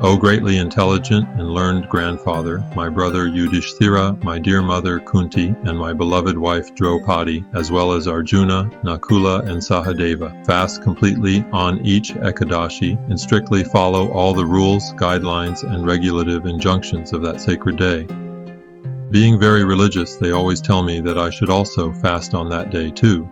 O greatly intelligent and learned grandfather, my brother Yudhishthira, my dear mother Kunti, and my beloved wife Draupadi, as well as Arjuna, Nakula, and Sahadeva, fast completely on each Ekadashi and strictly follow all the rules, guidelines, and regulative injunctions of that sacred day. Being very religious, they always tell me that I should also fast on that day too.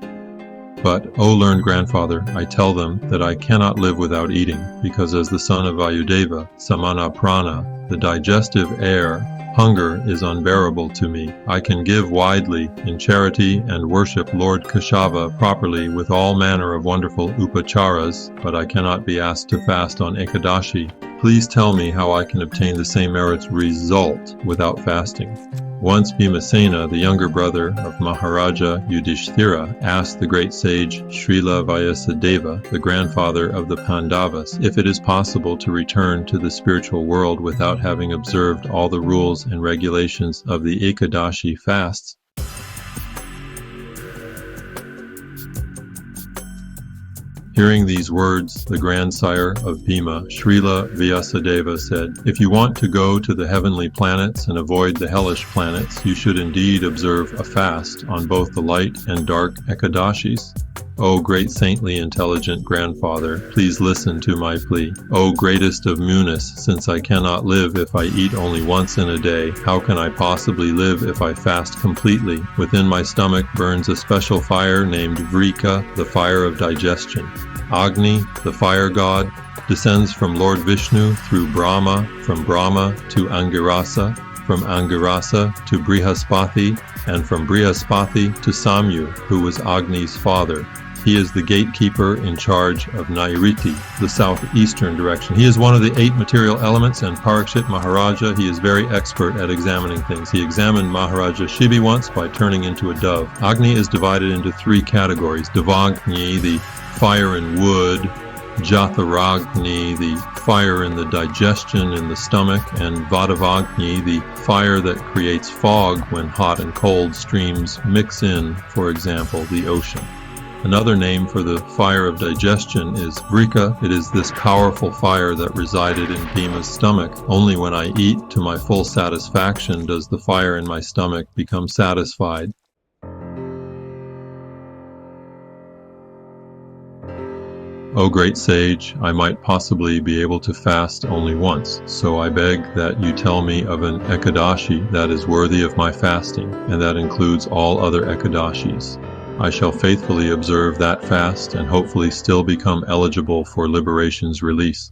But, O learned grandfather, I tell them that I cannot live without eating, because as the son of Vayudeva, Samana Prana, the digestive air, hunger is unbearable to me. I can give widely in charity and worship Lord Keshava properly with all manner of wonderful upacharas, but I cannot be asked to fast on Ekadashi. Please tell me how I can obtain the same merit's result without fasting. Once Bhimasena, the younger brother of Maharaja Yudhishthira, asked the great sage Shrila Vyasadeva, the grandfather of the Pandavas, if it is possible to return to the spiritual world without having observed all the rules and regulations of the Ekadashi fasts. Hearing these words, the grandsire of Bhima, Shrila Vyasadeva, said, "If you want to go to the heavenly planets and avoid the hellish planets, you should indeed observe a fast on both the light and dark Ekadashis. O great saintly intelligent grandfather, please listen to my plea. O greatest of Munis, since I cannot live if I eat only once in a day, how can I possibly live if I fast completely? Within my stomach burns a special fire named Vrika, the fire of digestion. Agni, the fire god, descends from Lord Vishnu through Brahma, from Brahma to Angirasa, from Angirasa to Brihaspati, and from Brihaspati to Samyu, who was Agni's father. He is the gatekeeper in charge of Nairiti, the southeastern direction. He is one of the 8 material elements, and Parikshit Maharaja, he is very expert at examining things. He examined Maharaja Shibi once by turning into a dove. Agni is divided into 3 categories. Devagni, the fire and wood, Jatharagni, the fire in the digestion in the stomach, and Vadavagni, the fire that creates fog when hot and cold streams mix in, for example, the ocean. Another name for the fire of digestion is Vrika. It is this powerful fire that resided in Bhima's stomach. Only when I eat to my full satisfaction does the fire in my stomach become satisfied. O great sage, I might possibly be able to fast only once, so I beg that you tell me of an Ekadashi that is worthy of my fasting, and that includes all other Ekadashis. I shall faithfully observe that fast and hopefully still become eligible for liberation's release.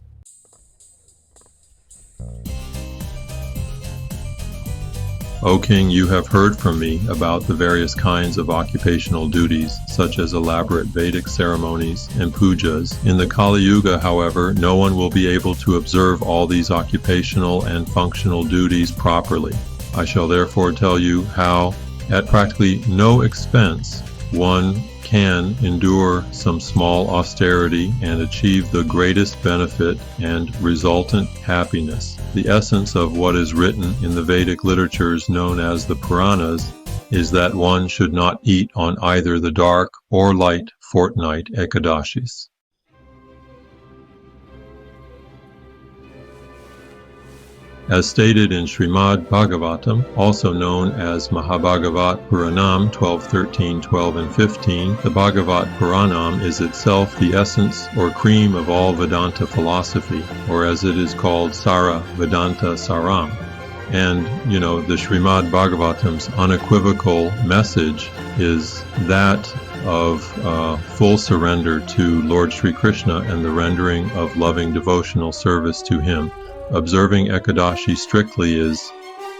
O King, you have heard from me about the various kinds of occupational duties, such as elaborate Vedic ceremonies and pujas. In the Kali Yuga, however, no one will be able to observe all these occupational and functional duties properly. I shall therefore tell you how, at practically no expense, one can endure some small austerity and achieve the greatest benefit and resultant happiness. The essence of what is written in the Vedic literatures known as the Puranas is that one should not eat on either the dark or light fortnight Ekadashis. As stated in Srimad Bhagavatam, also known as Mahabhagavat Puranam 12:13, 12, and 15, the Bhagavat Puranam is itself the essence or cream of all Vedanta philosophy, or as it is called, Sara Vedanta Saram. And, the Srimad Bhagavatam's unequivocal message is that of full surrender to Lord Sri Krishna and the rendering of loving devotional service to him. Observing Ekadashi strictly is,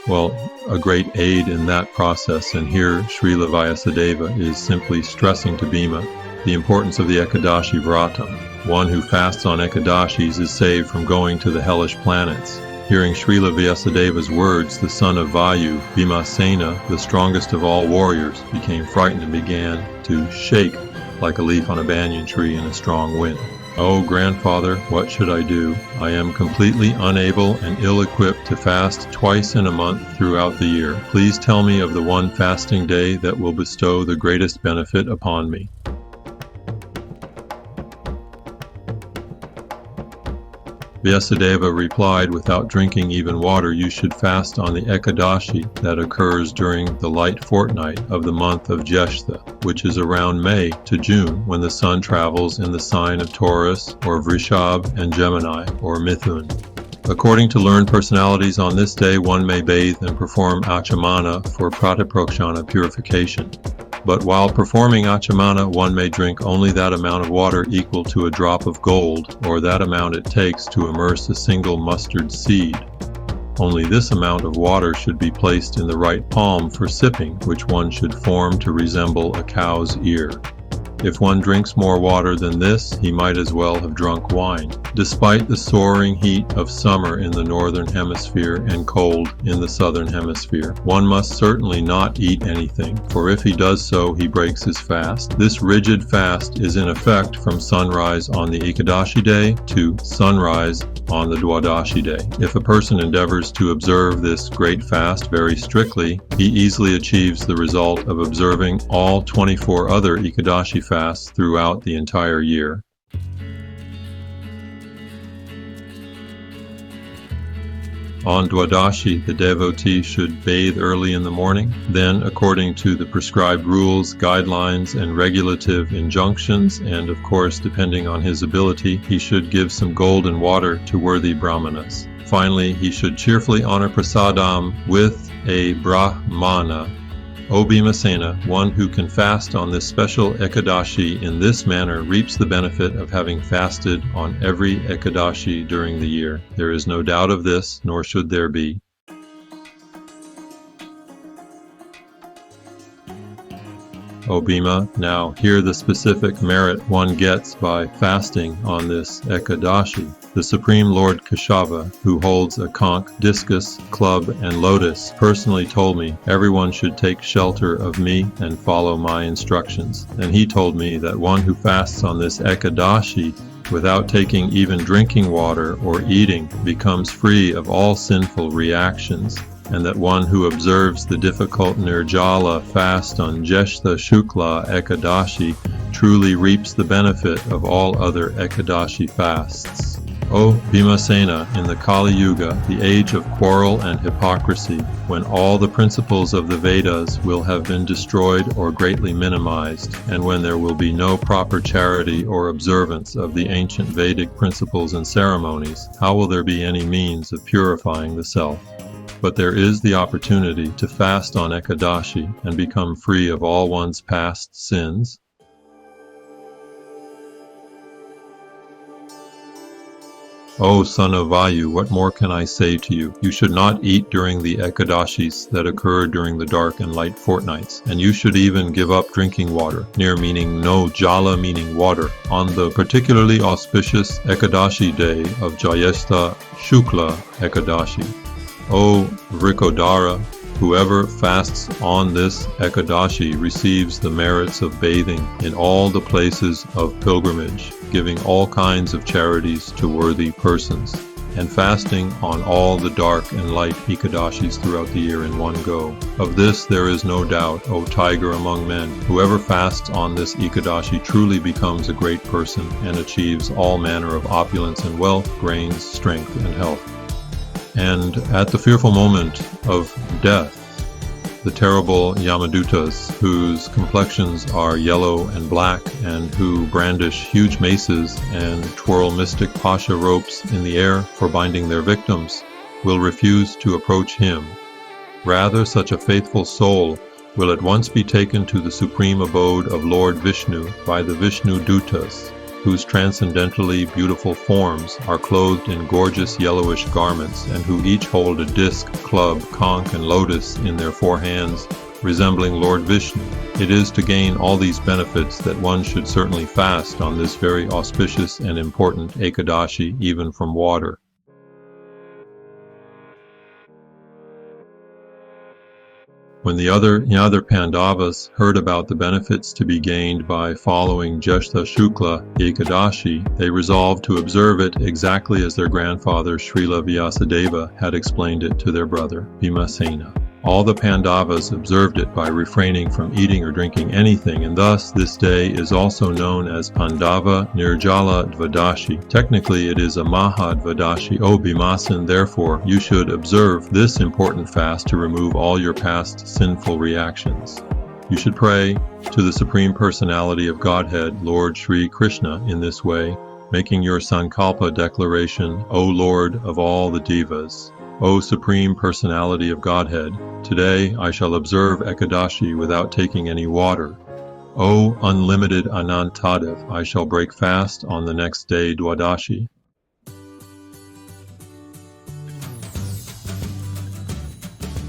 a great aid in that process, and here Srila Vyasadeva is simply stressing to Bhima the importance of the Ekadashi Vratam. One who fasts on Ekadashis is saved from going to the hellish planets. Hearing Srila Vyasadeva's words, the son of Vayu, Bhimasena, the strongest of all warriors, became frightened and began to shake like a leaf on a banyan tree in a strong wind. "Oh, grandfather, what should I do? I am completely unable and ill-equipped to fast twice in a month throughout the year. Please tell me of the one fasting day that will bestow the greatest benefit upon me." Vyasadeva replied, without drinking even water, you should fast on the Ekadashi that occurs during the light fortnight of the month of Jyeshtha, which is around May to June, when the sun travels in the sign of Taurus or Vrishabh and Gemini or Mithun. According to learned personalities, on this day one may bathe and perform achamana for pratiprakshana purification. But while performing achamana, one may drink only that amount of water equal to a drop of gold, or that amount it takes to immerse a single mustard seed. Only this amount of water should be placed in the right palm for sipping, which one should form to resemble a cow's ear. If one drinks more water than this, he might as well have drunk wine. Despite the soaring heat of summer in the northern hemisphere and cold in the southern hemisphere, one must certainly not eat anything, for if he does so, he breaks his fast. This rigid fast is in effect from sunrise on the Ekadashi day to sunrise on the Dwadashi day. If a person endeavors to observe this great fast very strictly, he easily achieves the result of observing all 24 other Ekadashi fasts throughout the entire year. On Dwadashi, the devotee should bathe early in the morning. Then, according to the prescribed rules, guidelines, and regulative injunctions, and of course, depending on his ability, he should give some golden water to worthy brahmanas. Finally, he should cheerfully honor prasadam with a brahmana. O Bhimasena, one who can fast on this special Ekadashi in this manner reaps the benefit of having fasted on every Ekadashi during the year. There is no doubt of this, nor should there be. O Bhima, now hear the specific merit one gets by fasting on this Ekadashi. The Supreme Lord Keshava, who holds a conch, discus, club, and lotus, personally told me everyone should take shelter of me and follow my instructions. And he told me that one who fasts on this Ekadashi without taking even drinking water or eating becomes free of all sinful reactions, and that one who observes the difficult Nirjala fast on Jyeshtha Shukla Ekadashi truly reaps the benefit of all other Ekadashi fasts. O Bhimasena, in the Kali Yuga, the age of quarrel and hypocrisy, when all the principles of the Vedas will have been destroyed or greatly minimized, and when there will be no proper charity or observance of the ancient Vedic principles and ceremonies, how will there be any means of purifying the self? But there is the opportunity to fast on Ekadashi and become free of all one's past sins. O son of Vayu, what more can I say to you? You should not eat during the Ekadashis that occur during the dark and light fortnights, and you should even give up drinking water, nir meaning no, jala meaning water, on the particularly auspicious Ekadashi day of Jyeshtha Shukla Ekadashi. O Vrikodara, whoever fasts on this Ekadashi receives the merits of bathing in all the places of pilgrimage, giving all kinds of charities to worthy persons, and fasting on all the dark and light Ekadashis throughout the year in one go. Of this there is no doubt, O tiger among men. Whoever fasts on this Ekadashi truly becomes a great person and achieves all manner of opulence and wealth, brains, strength, and health. And at the fearful moment of death, the terrible Yamadutas, whose complexions are yellow and black, and who brandish huge maces and twirl mystic pasha ropes in the air for binding their victims, will refuse to approach him. Rather, such a faithful soul will at once be taken to the supreme abode of Lord Vishnu by the Vishnu Dutas, whose transcendently beautiful forms are clothed in gorgeous yellowish garments, and who each hold a disc, club, conch, and lotus in their four hands, resembling Lord Vishnu. It is to gain all these benefits that one should certainly fast on this very auspicious and important Ekadashi, even from water. When the other Pandavas heard about the benefits to be gained by following Jyeshtha Shukla Ekadashi, they resolved to observe it exactly as their grandfather Shrila Vyasadeva had explained it to their brother Bhimasena. All the Pandavas observed it by refraining from eating or drinking anything, and thus this day is also known as Pandava Nirjala Ekadashi. Technically, it is a Mahadvadashi. O Bhimasena, therefore, you should observe this important fast to remove all your past sinful reactions. You should pray to the Supreme Personality of Godhead, Lord Sri Krishna, in this way, making your Sankalpa declaration, O Lord of all the Devas, O Supreme Personality of Godhead, today I shall observe Ekadashi without taking any water. O unlimited Anantadev, I shall break fast on the next day Dwadashi.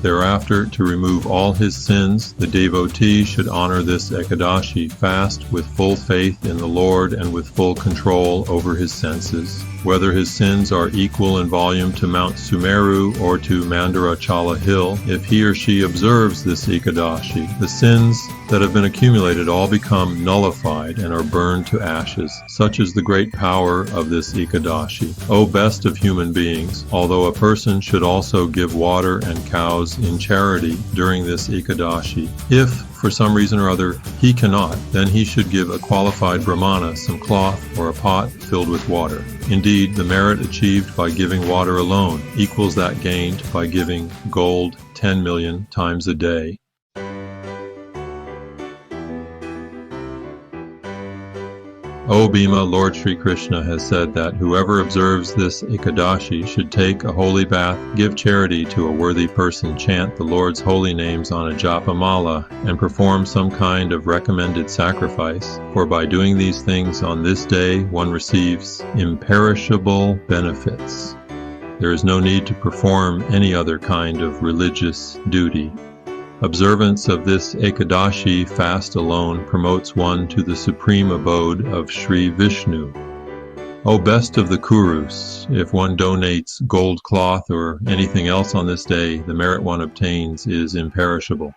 Thereafter, to remove all his sins, the devotee should honor this Ekadashi fast with full faith in the Lord and with full control over his senses. Whether his sins are equal in volume to Mount Sumeru or to Mandarachala Hill, if he or she observes this Ekadashi, the sins that have been accumulated all become nullified and are burned to ashes. Such is the great power of this Ekadashi. O best of human beings, although a person should also give water and cows in charity during this Ekadashi, if for some reason or other he cannot, then he should give a qualified brahmana some cloth or a pot filled with water. Indeed, the merit achieved by giving water alone equals that gained by giving gold 10 million times a day. O Bhima, Lord Sri Krishna has said that whoever observes this Ekadashi should take a holy bath, give charity to a worthy person, chant the Lord's holy names on a japa mala, and perform some kind of recommended sacrifice, for by doing these things on this day one receives imperishable benefits. There is no need to perform any other kind of religious duty. Observance of this Ekadashi fast alone promotes one to the supreme abode of Sri Vishnu. O best of the Kurus, if one donates gold cloth or anything else on this day, the merit one obtains is imperishable.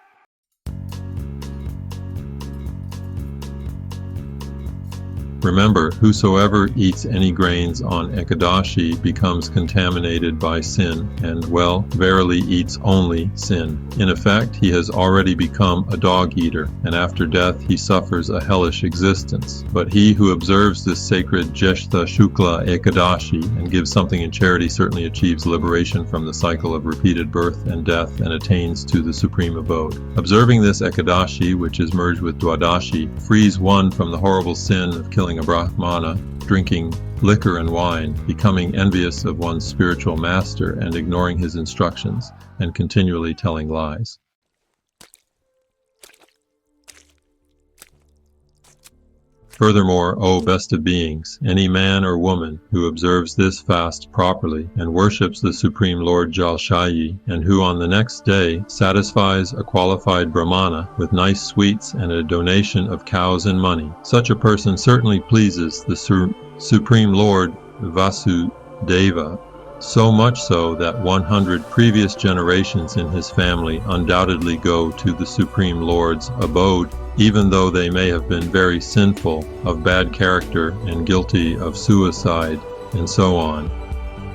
Remember, whosoever eats any grains on Ekadashi becomes contaminated by sin, and, well, verily eats only sin. In effect, he has already become a dog-eater, and after death he suffers a hellish existence. But he who observes this sacred Jyeshtha Shukla Ekadashi and gives something in charity certainly achieves liberation from the cycle of repeated birth and death and attains to the supreme abode. Observing this Ekadashi, which is merged with Dwadashi, frees one from the horrible sin of killing a brahmana, drinking liquor and wine, becoming envious of one's spiritual master and ignoring his instructions, and continually telling lies. Furthermore, O best of beings, any man or woman who observes this fast properly and worships the Supreme Lord Jalshayi, and who on the next day satisfies a qualified brahmana with nice sweets and a donation of cows and money, such a person certainly pleases the Supreme Lord Vasudeva, so much so that 100 previous generations in his family undoubtedly go to the Supreme Lord's abode, even though they may have been very sinful, of bad character, and guilty of suicide, and so on.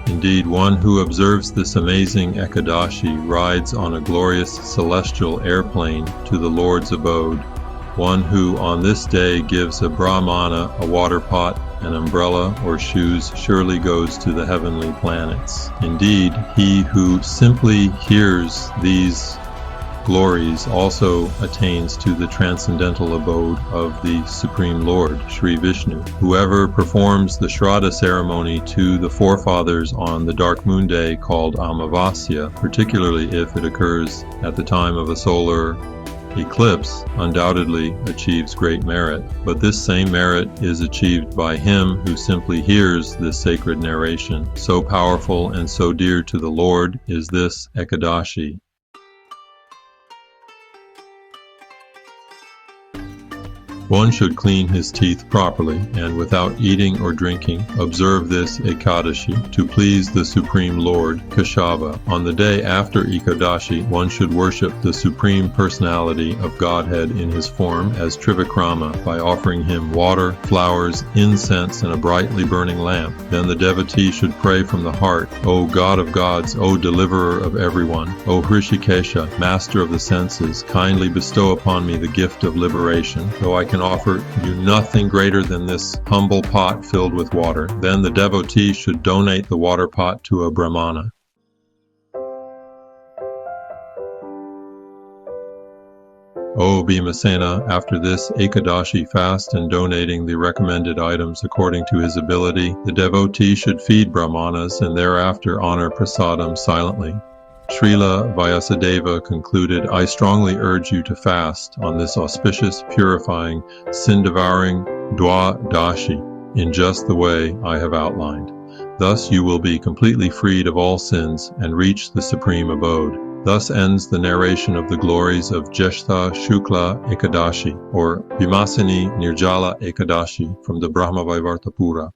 Indeed, one who observes this amazing Ekadashi rides on a glorious celestial airplane to the Lord's abode. One who on this day gives a brahmana a water pot, an umbrella, or shoes surely goes to the heavenly planets. Indeed, he who simply hears these glories also attains to the transcendental abode of the Supreme Lord, Sri Vishnu. Whoever performs the Shraddha ceremony to the forefathers on the dark moon day called Amavasya, particularly if it occurs at the time of a solar eclipse, undoubtedly achieves great merit. But this same merit is achieved by him who simply hears this sacred narration. So powerful and so dear to the Lord is this Ekadashi. One should clean his teeth properly and without eating or drinking observe this Ekadashi to please the Supreme Lord Keshava. On the day after Ekadashi, one should worship the Supreme Personality of Godhead in his form as Trivikrama by offering him water, flowers, incense, and a brightly burning lamp. Then the devotee should pray from the heart, O God of gods, O deliverer of everyone, O Hrishikesha, master of the senses, kindly bestow upon me the gift of liberation, though I can offer you nothing greater than this humble pot filled with water. Then the devotee should donate the water pot to a brahmana. O Bhimasena, after this Ekadashi fast and donating the recommended items according to his ability, the devotee should feed brahmanas and thereafter honor prasadam silently. Shrila Vyasadeva concluded, I strongly urge you to fast on this auspicious, purifying, sin-devouring Dwadashi in just the way I have outlined. Thus you will be completely freed of all sins and reach the supreme abode. Thus ends the narration of the glories of Jyeshtha Shukla Ekadashi, or Bhimasena Nirjala Ekadashi, from the Brahma Vaivarta Pura.